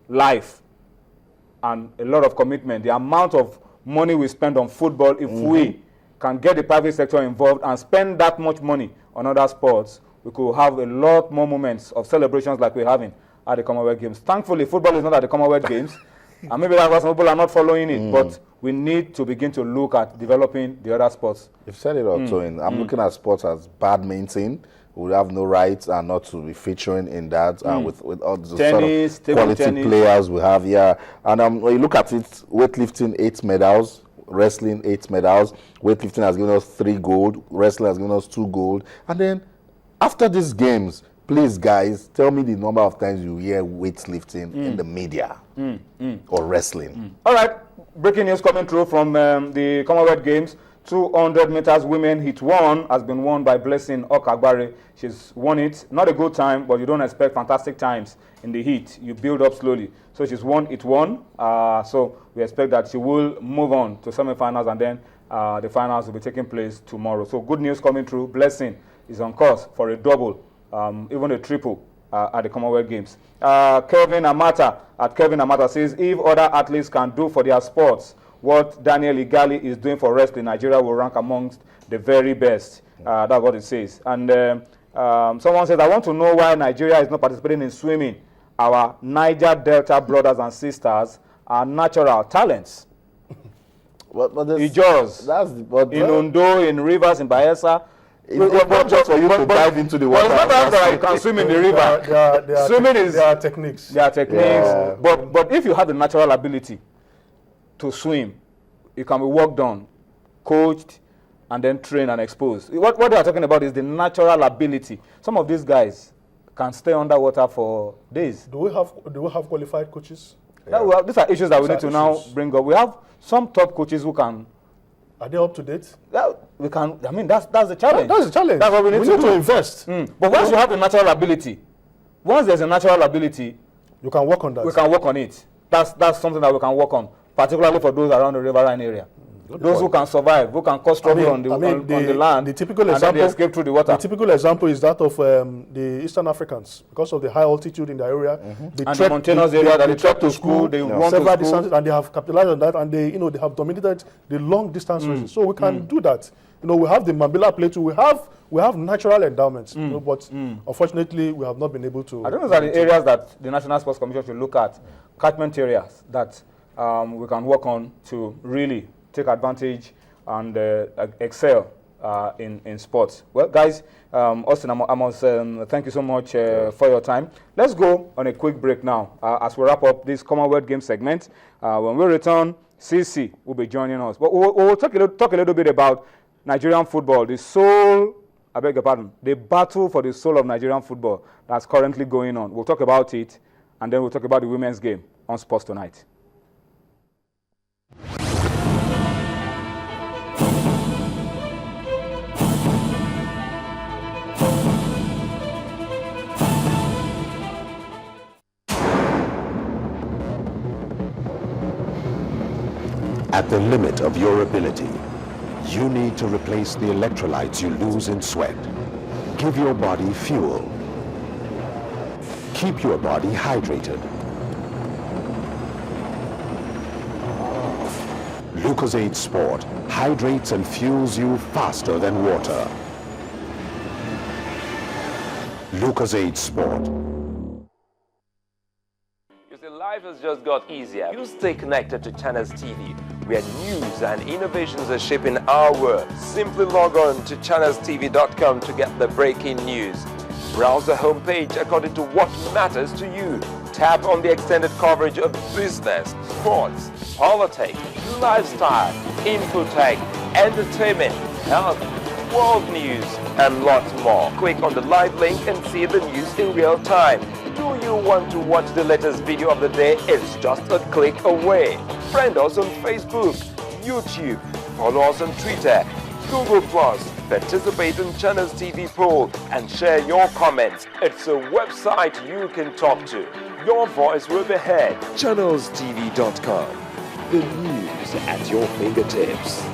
life and a lot of commitment. The amount of money we spend on football, if we can get the private sector involved and spend that much money on other sports, we could have a lot more moments of celebrations like we're having at the Commonwealth Games. Thankfully, football is not at the Commonwealth Games, and maybe that's why some people are not following it, but we need to begin to look at developing the other sports. You've said it all, Toyin. I'm looking at sports as badminton. We have no rights and not to be featuring in that, with all the Tennis, sort of quality players we have here. And when you look at it, weightlifting 8 medals, wrestling 8 medals, weightlifting has given us 3 gold, wrestling has given us 2 gold. And then after these games, please guys, tell me the number of times you hear weightlifting in the media or wrestling. All right, breaking news coming through from the Commonwealth Games. 200 meters women heat 1 has been won by Blessing Okagbare. She's won it. Not a good time, but you don't expect fantastic times in the heat. You build up slowly. So she's won it 1. So we expect that she will move on to semi-finals, and then the finals will be taking place tomorrow. So good news coming through. Blessing is on course for a double, even a triple at the Commonwealth Games. Kevin Amata says, if other athletes can do for their sports what Daniel Igali is doing for wrestling, Nigeria will rank amongst the very best. That's what it says. And someone says, I want to know why Nigeria is not participating in swimming. Our Niger Delta brothers and sisters are natural talents. But in Ondo, in rivers, in Bayelsa. It's not just for you to dive into the water. It's not that you can swim in the river. Swimming is... There are techniques. There are techniques. Yeah. But if you have the natural ability to swim, you can be worked on, coached, and then trained and exposed. What they are talking about is the natural ability. Some of these guys can stay underwater for days. Do we have qualified coaches? Yeah. These are issues that we need to now bring up. We have some top coaches who can. Are they up to date? We can. I mean, that's the challenge. That's the challenge. That's what we need to invest. But once you have the natural ability, once there's a natural ability, you can work on that. We can work on it. That's something that we can work on, particularly for those around the riverine area. Those who can survive, who can cause trouble on the land, the typical example, they escape through the water. The typical example is that of the Eastern Africans, because of the high altitude in the area, the mountainous area that they trek to school, they run to school, distances, and they have capitalized on that, and they have dominated the long distance races. So we can do that. We have the Mambila Plateau, we have natural endowments, but unfortunately we have not been able to. I don't know that the areas that the National Sports Commission should look at, catchment areas that we can work on to really take advantage and excel in sports. Well, guys, Austin, I must thank you so much for your time. Let's go on a quick break now as we wrap up this Commonwealth Games segment. When we return, CC will be joining us. But we'll talk a little bit about Nigerian football, the battle for the soul of Nigerian football that's currently going on. We'll talk about it, and then we'll talk about the women's game on Sports Tonight. At the limit of your ability, you need to replace the electrolytes you lose in sweat. Give your body fuel. Keep your body hydrated. Lucozade Sport hydrates and fuels you faster than water. Lucozade Sport. Life has just got easier. You stay connected to Channels TV, where news and innovations are shaping our world. Simply log on to channelstv.com to get the breaking news. Browse the homepage according to what matters to you. Tap on the extended coverage of business, sports, politics, lifestyle, infotech, entertainment, health, world news, and lots more. Click on the live link and see the news in real time. Do you want to watch the latest video of the day? It's just a click away. Friend us on Facebook, YouTube, follow us on Twitter, Google+, participate in Channels TV poll, and share your comments. It's a website you can talk to. Your voice will be heard. ChannelsTV.com. The news at your fingertips.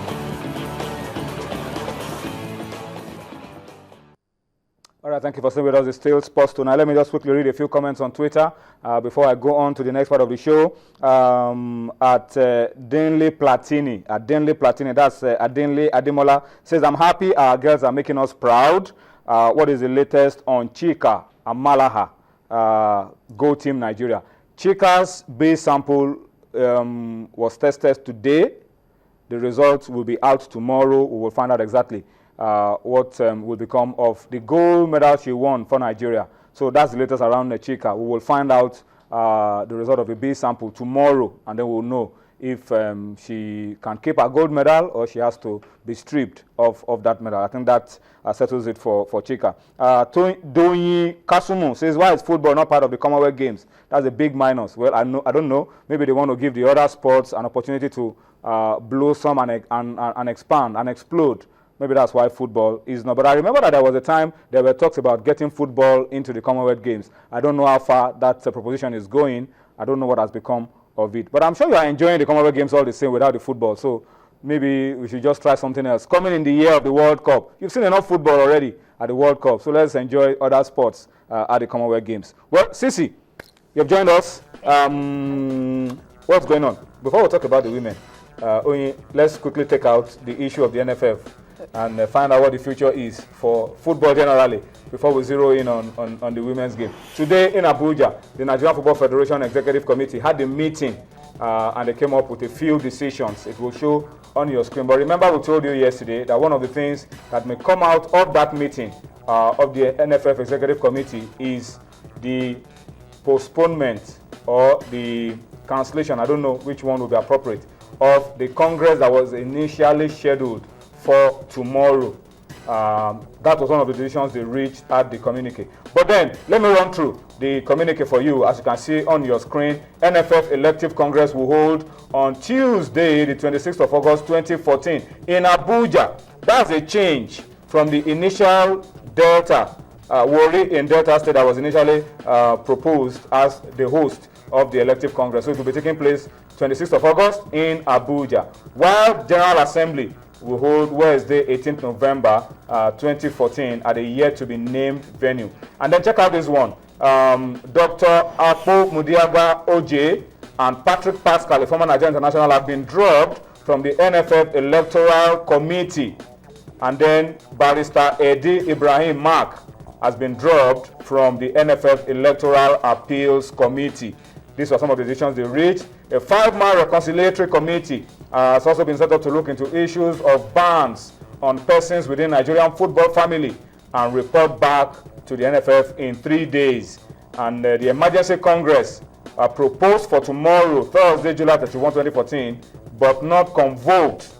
All right, Thank you for staying with us. It's still Sports Tonight. Let me just quickly read a few comments on Twitter before I go on to the next part of the show. At Denley Platini, that's Adenle Ademola, says, I'm happy our girls are making us proud. What is the latest on Chika Amalaha? Go Team Nigeria. Chika's base sample was tested today. The results will be out tomorrow. We will find out exactly what will become of the gold medal she won for Nigeria. So that's the latest around Chika. We will find out the result of the B sample tomorrow, and then we'll know if she can keep her gold medal or she has to be stripped of that medal. I think that settles it for Chika. Doyi Kasumu says, why is football not part of the Commonwealth Games? That's a big minus. Well, I don't know. Maybe they want to give the other sports an opportunity to blossom and expand and explode. Maybe that's why football is not. But I remember that there was a time there were talks about getting football into the Commonwealth Games. I don't know how far that proposition is going. I don't know what has become of it. But I'm sure you are enjoying the Commonwealth Games all the same without the football. So maybe we should just try something else. Coming in the year of the World Cup. You've seen enough football already at the World Cup. So let's enjoy other sports at the Commonwealth Games. Well, Sisi, you've joined us. What's going on? Before we talk about the women, let's quickly take out the issue of the NFF and find out what the future is for football generally before we zero in on the women's game. Today in Abuja, the Nigerian Football Federation Executive Committee had a meeting and they came up with a few decisions. It will show on your screen. But remember, we told you yesterday that one of the things that may come out of that meeting of the NFF Executive Committee is the postponement or the cancellation, I don't know which one would be appropriate, of the Congress that was initially scheduled for tomorrow. That was one of the decisions they reached at the communique. But then, let me run through the communique for you. As you can see on your screen, NFF Elective Congress will hold on Tuesday, the 26th of August, 2014, in Abuja. That's a change from the initial Delta, Warri in Delta State that was initially proposed as the host of the Elective Congress. So it will be taking place 26th of August in Abuja, while General Assembly will hold Wednesday, 18th November 2014 at a yet-to-be-named venue. And then check out this one. Dr. Akpo Mudiagba OJ and Patrick Pascal, a former Nigerian international, have been dropped from the NFF Electoral Committee. And then Barrister Eddie Ibrahim Mark has been dropped from the NFF Electoral Appeals Committee. These are some of the decisions they reached. A 5-man reconciliatory committee has also been set up to look into issues of bans on persons within Nigerian football family and report back to the NFF in 3 days. And the emergency congress proposed for tomorrow, Thursday, July 31, 2014, but not convoked,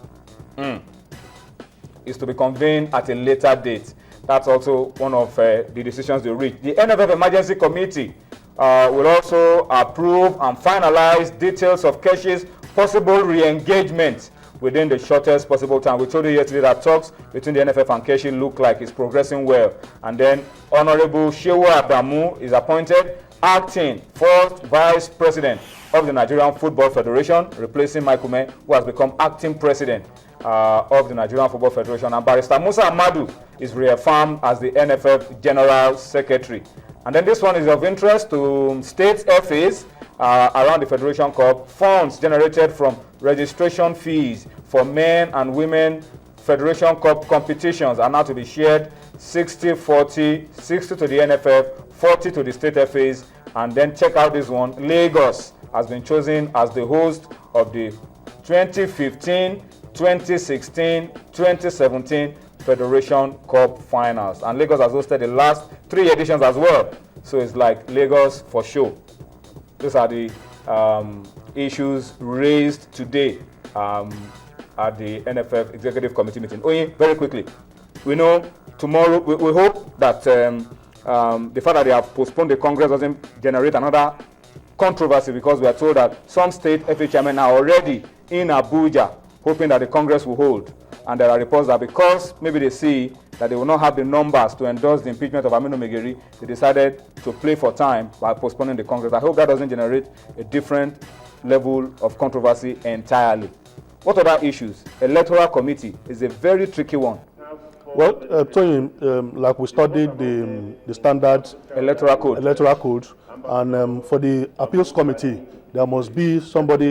is to be convened at a later date. That's also one of the decisions they reached. The NFF Emergency Committee will also approve and finalize details of Keshi's possible re-engagement within the shortest possible time. We told you yesterday that talks between the NFF and Keshi look like it's progressing well. And then Honorable Shehu Adamu is appointed acting first vice president of the Nigerian Football Federation, replacing Michael May, who has become acting president of the Nigerian Football Federation. And Barrister Musa Amadu is reaffirmed as the NFF General Secretary. And then this one is of interest to state FAs around the Federation Cup. Funds generated from registration fees for men and women Federation Cup competitions are now to be shared 60-40, 60 to the NFF, 40 to the state FAs. And then check out this one. Lagos has been chosen as the host of the 2015, 2016, 2017 Federation Cup finals. And Lagos has hosted the last 3 editions as well. So it's like Lagos for sure. These are the issues raised today at the NFF Executive Committee meeting. Very quickly, we know tomorrow, we hope that the fact that they have postponed the Congress doesn't generate another controversy, because we are told that some state FA chairmen are already in Abuja hoping that the Congress will hold. And there are reports that because maybe they see that they will not have the numbers to endorse the impeachment of Aminu Megeri, they decided to play for time by postponing the Congress. I hope that doesn't generate a different level of controversy entirely. What other issues? Electoral committee is a very tricky one. Well, Tony, like we studied the standard Electoral code. electoral code, and for the appeals committee, there must be somebody